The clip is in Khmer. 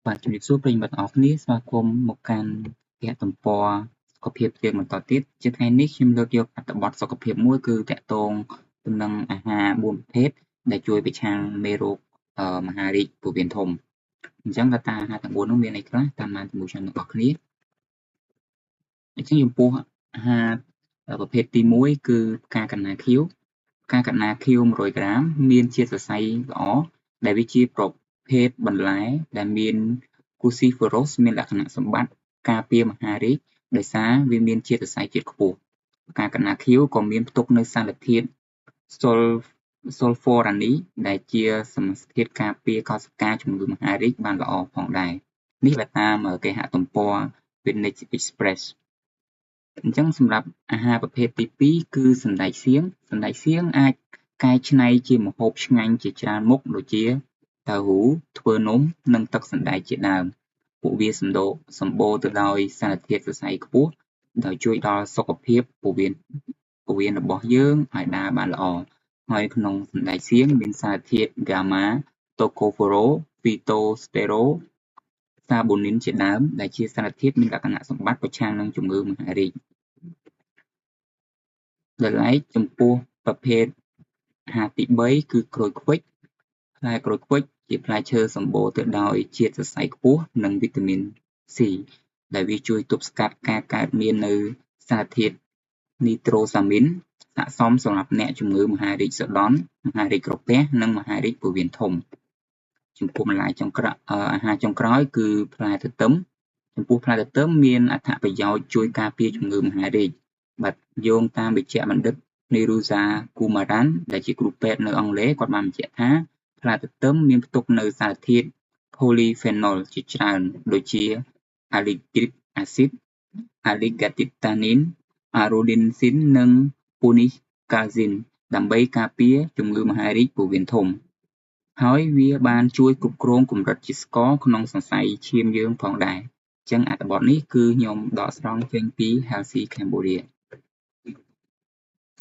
បាទជំរាបសួរប្រិយមិត្តទាំងអស់គ្នាស្វាគមន៍មកកាន់គេហទំព័រសុខភាពយើងបន្តទៀតជាថ្ងៃនេះខ្ញុំលើកយកអត្ថបទសុខភាពមួយគឺតាក់ទងទៅនឹងអាហារ4ប្រភេទដែលជួយប្រឆាំងមេរោគមហារីកពោះវៀនធំអញ្ចឹងតើអាហារទាំង4នោះមានអីខ្លះតាមដានជាមួយខ្ញុំទាំងអស់គ្នាអញ្ចឹងចំពោះអាហារប្រភេទទី1គឺផ្កាកណ្ណាខៀវផ្កាកណ្ណាខៀវ100ក្រាមមានជាតិសរសៃល្អដែលវាជាប្រភេទបន្លែដែលមានcruciferous មានលក្ខណៈសម្បត្តិការពារមហារីកដោយសារវាមានជាតិសរសៃជាតិខ្ពស់ផ្កាកណ្ណាខៀវក៏មានផ្ទុកនូវសារធាតុ sulforani ដែលជាសមាសធាតុការពារកោសិកាជំងឺមហារីកបានល្អផងដែរនេះបើតាមគេហទំព័រ Phoenix Express អញ្ចឹងសម្រាប់អាហារប្រភេទទី2គឺសណ្តែកសៀងសណ្តែកសៀងអាចកែច្នៃជាម្ហូបឆ្ងាញ់ជាច្រើនមុខដូចជាតៅហ៊ូធ្វើនំនិងទឹកសណ្តែកជាដើមពួកវាសម្បូរទៅដោយសារធាតុសរសៃខ្ពស់ដែលជួយដល់សុខភាពពោះវៀនរបស់យើងឲ្យដើរបានល្អហើយក្នុងសណ្តែកសៀងមានសារធាតុ gamma tocopherol phytosterol សាប៊ូនីនជាដើមដែលជាសារធាតុមានលក្ខណៈសម្បត្តិប្រឆាំងនឹងជំងឺមហារីកដោយឡែកចំពោះប្រភេទអាហារទី3គឺក្រូចឃ្វិចផ្លែក្រូចឃ្វិចជាផ្លែឈើសម្បូរទៅដោយជាតិសរសៃខ្ពស់និងវីតាមីន C ដែលវាជួយទប់ស្កាត់ការកើតមាននៅសារធាតុនីត្រូសាមីនស័ក្តិសមសម្រាប់អ្នកជំងឺមហារីកសូដន់មហារីកក្រពះនិងមហារីកពោះវៀនធំចំពោះបន្លែអាហារចុងក្រោយគឺផ្លែទទឹមចំពោះផ្លែទទឹមមានអត្ថប្រយោជន៍ជួយការពារជំងឺមហារីកបាទយោងតាមវេជ្ជបណ្ឌិតនីរូសាគូម៉ារ៉ាន់ដែលជាគ្រូពេទ្យនៅអង់គ្លេសគាត់បានបញ្ជាក់ថាផ្លែទទឹមមានផ្ទុកនូវសារធាតុ polyphenol ជាច្រើនដូចជា allylic acid alligatitannin arolinsin និង punicalcin ដើម្បីការពារជំងឺមហារីកពោះវៀនធំហើយវាបានជួយគ្រប់គ្រងកម្រិតជាតិស្ករក្នុងសរសៃឈាមយើងផងដែរអញ្ចឹងអត្ថបទនេះគឺខ្ញុំដកស្រង់ចេញពី Healthy Cambodia